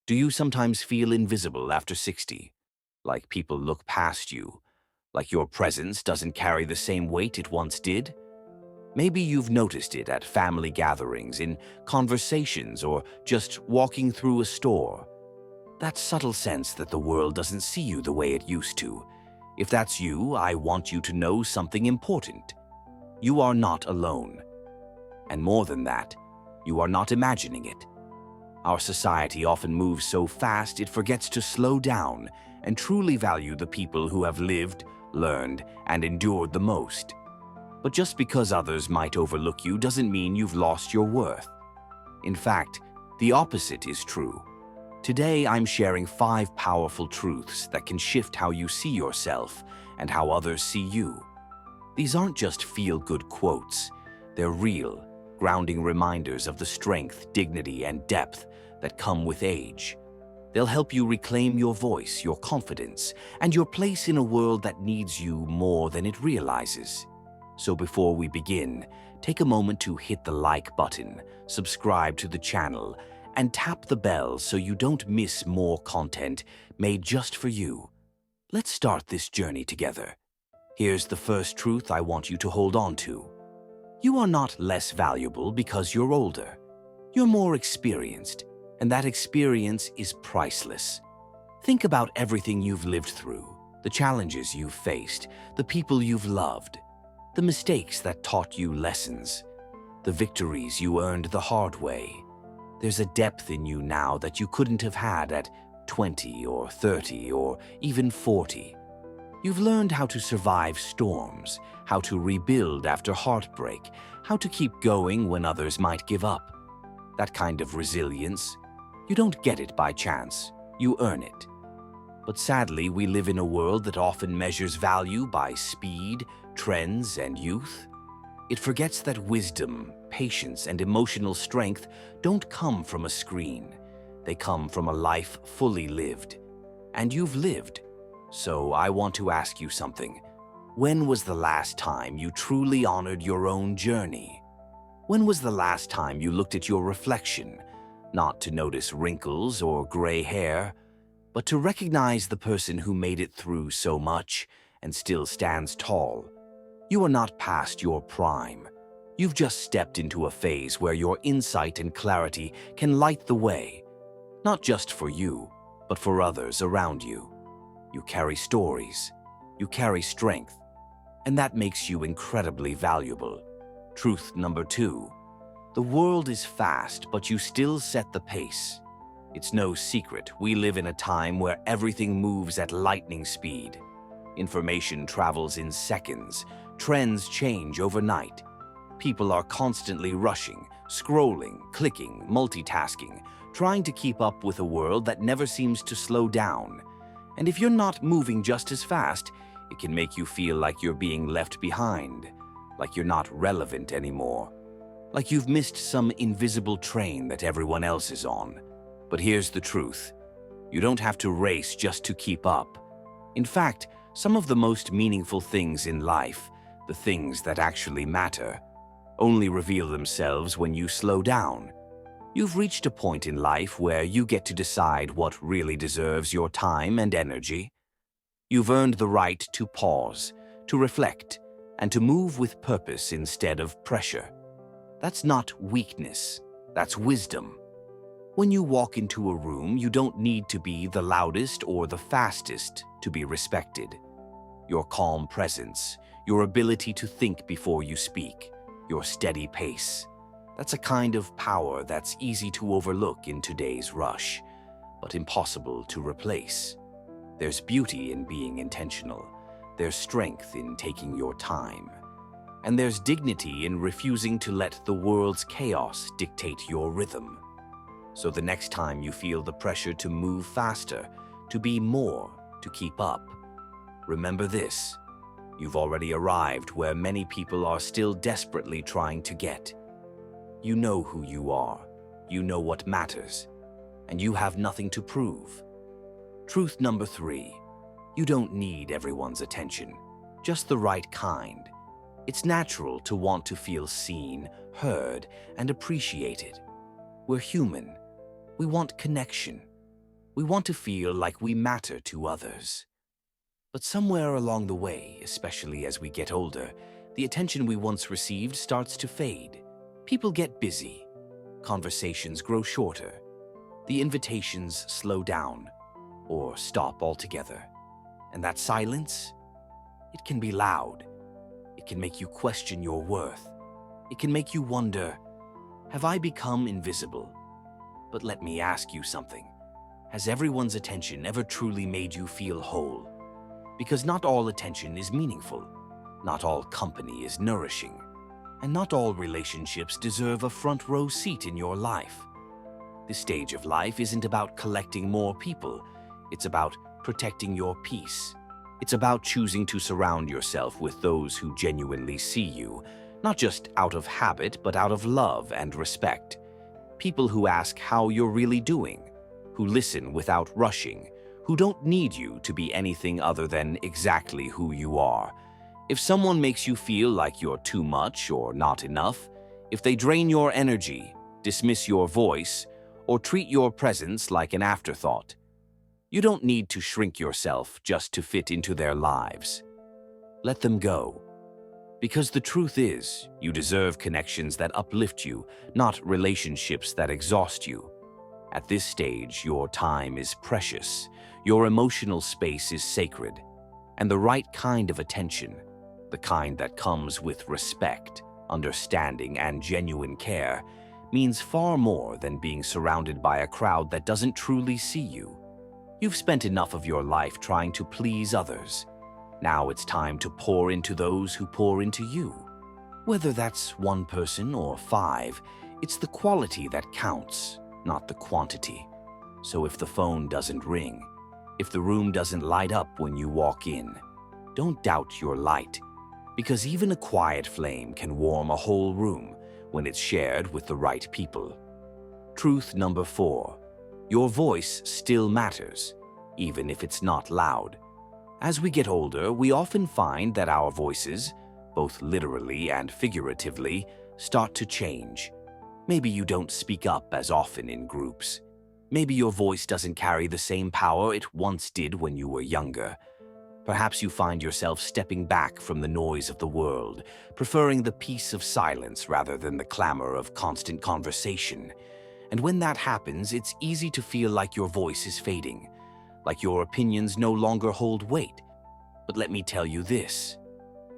Do you sometimes feel invisible after 60? Like people look past you? Like your presence doesn't carry the same weight it once did? Maybe you've noticed it at family gatherings, in conversations, or just walking through a store. That subtle sense that the world doesn't see you the way it used to. If that's you, I want you to know something important. You are not alone. And more than that, you are not imagining it. Our society often moves so fast it forgets to slow down and truly value the people who have lived, learned, and endured the most. But just because others might overlook you doesn't mean you've lost your worth. In fact, the opposite is true. Today, I'm sharing 5 powerful truths that can shift how you see yourself and how others see you. These aren't just feel-good quotes. They're real, grounding reminders of the strength, dignity, and depth that come with age. They'll help you reclaim your voice, your confidence, and your place in a world that needs you more than it realizes. So before we begin, take a moment to hit the like button, subscribe to the channel, and tap the bell so you don't miss more content made just for you. Let's start this journey together. Here's the first truth I want you to hold on to. You are not less valuable because you're older. You're more experienced, and that experience is priceless. Think about everything you've lived through, the challenges you've faced, the people you've loved, the mistakes that taught you lessons, the victories you earned the hard way. There's a depth in you now that you couldn't have had at 20 or 30 or even 40. You've learned how to survive storms, how to rebuild after heartbreak, how to keep going when others might give up. That kind of resilience, you don't get it by chance, you earn it. But sadly, we live in a world that often measures value by speed, trends, and youth. It forgets that wisdom, patience, and emotional strength don't come from a screen. They come from a life fully lived. And you've lived. So I want to ask you something. When was the last time you truly honored your own journey? When was the last time you looked at your reflection, not to notice wrinkles or gray hair, but to recognize the person who made it through so much and still stands tall? You are not past your prime. You've just stepped into a phase where your insight and clarity can light the way, not just for you, but for others around you. You carry stories, you carry strength, and that makes you incredibly valuable. Truth number 2, the world is fast, but you still set the pace. It's no secret we live in a time where everything moves at lightning speed. Information travels in seconds, trends change overnight. People are constantly rushing, scrolling, clicking, multitasking, trying to keep up with a world that never seems to slow down. And if you're not moving just as fast, it can make you feel like you're being left behind, like you're not relevant anymore, like you've missed some invisible train that everyone else is on. But here's the truth. You don't have to race just to keep up. In fact, some of the most meaningful things in life, the things that actually matter, only reveal themselves when you slow down. You've reached a point in life where you get to decide what really deserves your time and energy. You've earned the right to pause, to reflect, and to move with purpose instead of pressure. That's not weakness, that's wisdom. When you walk into a room, you don't need to be the loudest or the fastest to be respected. Your calm presence, your ability to think before you speak, your steady pace. That's a kind of power that's easy to overlook in today's rush, but impossible to replace. There's beauty in being intentional. There's strength in taking your time. And there's dignity in refusing to let the world's chaos dictate your rhythm. So the next time you feel the pressure to move faster, to be more, to keep up, remember this. You've already arrived where many people are still desperately trying to get. You know who you are, you know what matters, and you have nothing to prove. Truth number 3, you don't need everyone's attention, just the right kind. It's natural to want to feel seen, heard, and appreciated. We're human. We want connection. We want to feel like we matter to others. But somewhere along the way, especially as we get older, the attention we once received starts to fade. People get busy. Conversations grow shorter. The invitations slow down or stop altogether. And that silence, it can be loud. It can make you question your worth. It can make you wonder, have I become invisible? But let me ask you something. Has everyone's attention ever truly made you feel whole? Because not all attention is meaningful. Not all company is nourishing. And not all relationships deserve a front row seat in your life. This stage of life isn't about collecting more people. It's about protecting your peace. It's about choosing to surround yourself with those who genuinely see you, not just out of habit, but out of love and respect. People who ask how you're really doing, who listen without rushing, who don't need you to be anything other than exactly who you are. If someone makes you feel like you're too much or not enough, if they drain your energy, dismiss your voice, or treat your presence like an afterthought, you don't need to shrink yourself just to fit into their lives. Let them go. Because the truth is, you deserve connections that uplift you, not relationships that exhaust you. At this stage, your time is precious, your emotional space is sacred, and the right kind of attention, the kind that comes with respect, understanding, and genuine care, means far more than being surrounded by a crowd that doesn't truly see you. You've spent enough of your life trying to please others. Now it's time to pour into those who pour into you. Whether that's one person or 5, it's the quality that counts, not the quantity. So if the phone doesn't ring, if the room doesn't light up when you walk in, don't doubt your light, because even a quiet flame can warm a whole room when it's shared with the right people. Truth number 4. Your voice still matters, even if it's not loud. As we get older, we often find that our voices, both literally and figuratively, start to change. Maybe you don't speak up as often in groups. Maybe your voice doesn't carry the same power it once did when you were younger. Perhaps you find yourself stepping back from the noise of the world, preferring the peace of silence rather than the clamor of constant conversation. And when that happens, it's easy to feel like your voice is fading, like your opinions no longer hold weight. But let me tell you this,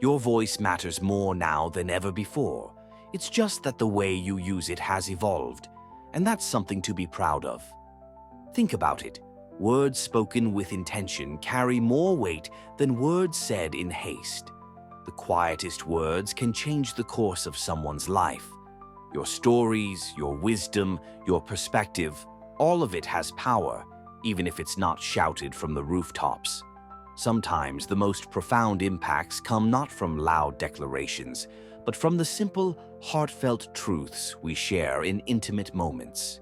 your voice matters more now than ever before. It's just that the way you use it has evolved, and that's something to be proud of. Think about it. Words spoken with intention carry more weight than words said in haste. The quietest words can change the course of someone's life. Your stories, your wisdom, your perspective, all of it has power, even if it's not shouted from the rooftops. Sometimes the most profound impacts come not from loud declarations, but from the simple, heartfelt truths we share in intimate moments.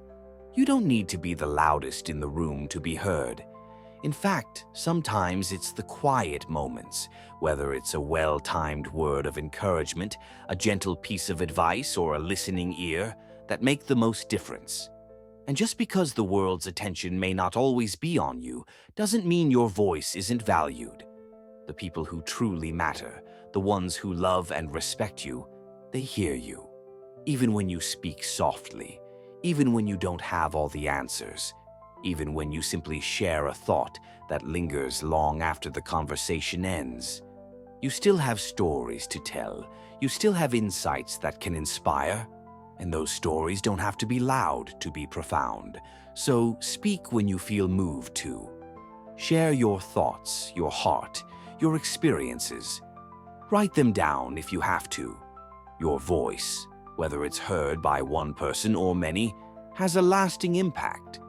You don't need to be the loudest in the room to be heard. In fact, sometimes it's the quiet moments, whether it's a well-timed word of encouragement, a gentle piece of advice, or a listening ear, that make the most difference. And just because the world's attention may not always be on you, doesn't mean your voice isn't valued. The people who truly matter, the ones who love and respect you, they hear you. Even when you speak softly, even when you don't have all the answers, even when you simply share a thought that lingers long after the conversation ends. You still have stories to tell. You still have insights that can inspire. And those stories don't have to be loud to be profound. So speak when you feel moved to. Share your thoughts, your heart, your experiences. Write them down if you have to. Your voice, whether it's heard by one person or many, has a lasting impact,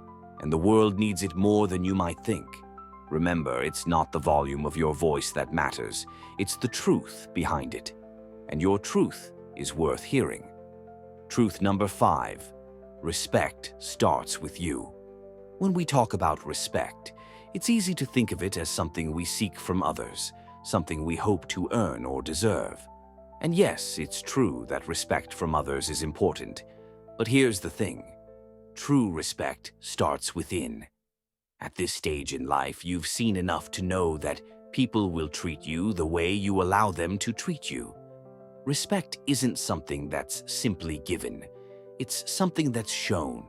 and the world needs it more than you might think. Remember, it's not the volume of your voice that matters, it's the truth behind it, and your truth is worth hearing. Truth number 5, respect starts with you. When we talk about respect, it's easy to think of it as something we seek from others, something we hope to earn or deserve. And yes, it's true that respect from others is important. But here's the thing. True respect starts within. At this stage in life, you've seen enough to know that people will treat you the way you allow them to treat you. Respect isn't something that's simply given. It's something that's shown.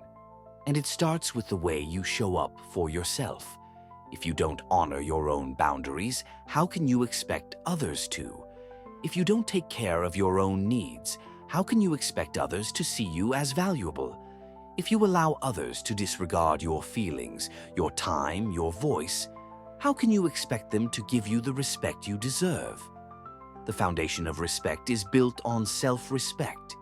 And it starts with the way you show up for yourself. If you don't honor your own boundaries, how can you expect others to? If you don't take care of your own needs, how can you expect others to see you as valuable? If you allow others to disregard your feelings, your time, your voice, how can you expect them to give you the respect you deserve? The foundation of respect is built on self-respect.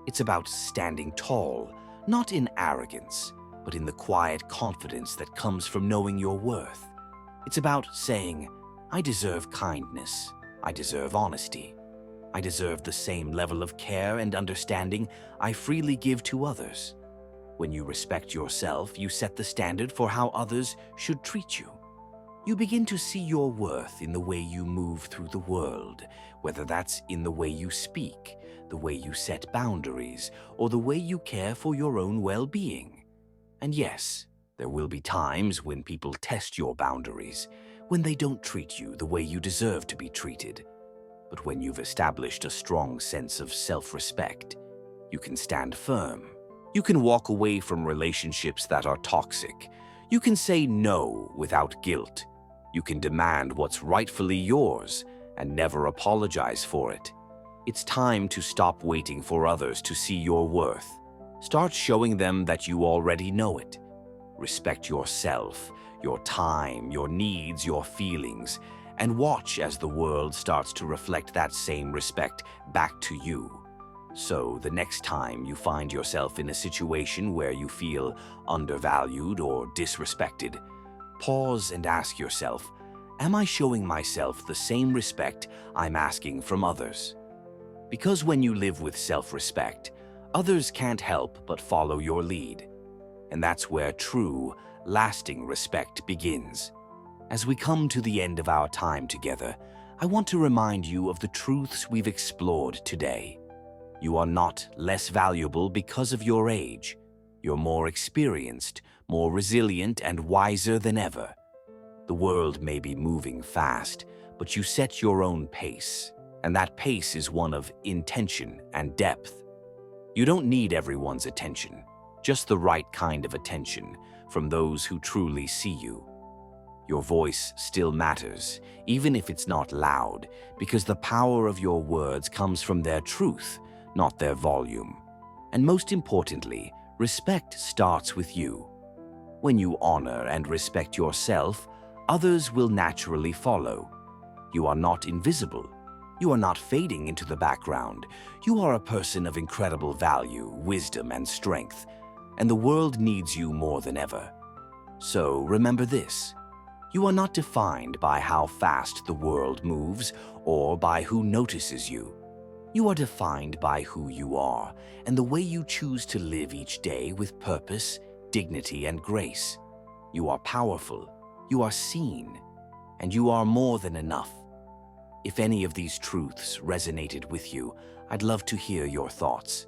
It's about standing tall, not in arrogance, but in the quiet confidence that comes from knowing your worth. It's about saying, I deserve kindness, I deserve honesty, I deserve the same level of care and understanding I freely give to others. When you respect yourself, you set the standard for how others should treat you. You begin to see your worth in the way you move through the world, whether that's in the way you speak, the way you set boundaries, or the way you care for your own well-being. And yes, there will be times when people test your boundaries, when they don't treat you the way you deserve to be treated. But when you've established a strong sense of self-respect, you can stand firm. You can walk away from relationships that are toxic. You can say no without guilt. You can demand what's rightfully yours and never apologize for it. It's time to stop waiting for others to see your worth. Start showing them that you already know it. Respect yourself, your time, your needs, your feelings, and watch as the world starts to reflect that same respect back to you. So the next time you find yourself in a situation where you feel undervalued or disrespected, pause and ask yourself, am I showing myself the same respect I'm asking from others? Because when you live with self-respect, others can't help but follow your lead. And that's where true, lasting respect begins. As we come to the end of our time together, I want to remind you of the truths we've explored today. You are not less valuable because of your age. You're more experienced, more resilient, and wiser than ever. The world may be moving fast, but you set your own pace, and that pace is one of intention and depth. You don't need everyone's attention, just the right kind of attention from those who truly see you. Your voice still matters, even if it's not loud, because the power of your words comes from their truth, not their volume. And most importantly, respect starts with you. When you honor and respect yourself, others will naturally follow. You are not invisible. You are not fading into the background. You are a person of incredible value, wisdom, and strength, and the world needs you more than ever. So remember this. You are not defined by how fast the world moves or by who notices you. You are defined by who you are and the way you choose to live each day with purpose, dignity, and grace. You are powerful, you are seen, and you are more than enough. If any of these truths resonated with you, I'd love to hear your thoughts.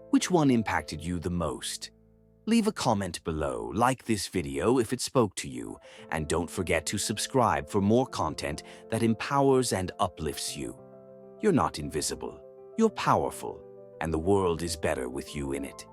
Which one impacted you the most? Leave a comment below, like this video if it spoke to you, and don't forget to subscribe for more content that empowers and uplifts you. You're not invisible. You're powerful, and the world is better with you in it.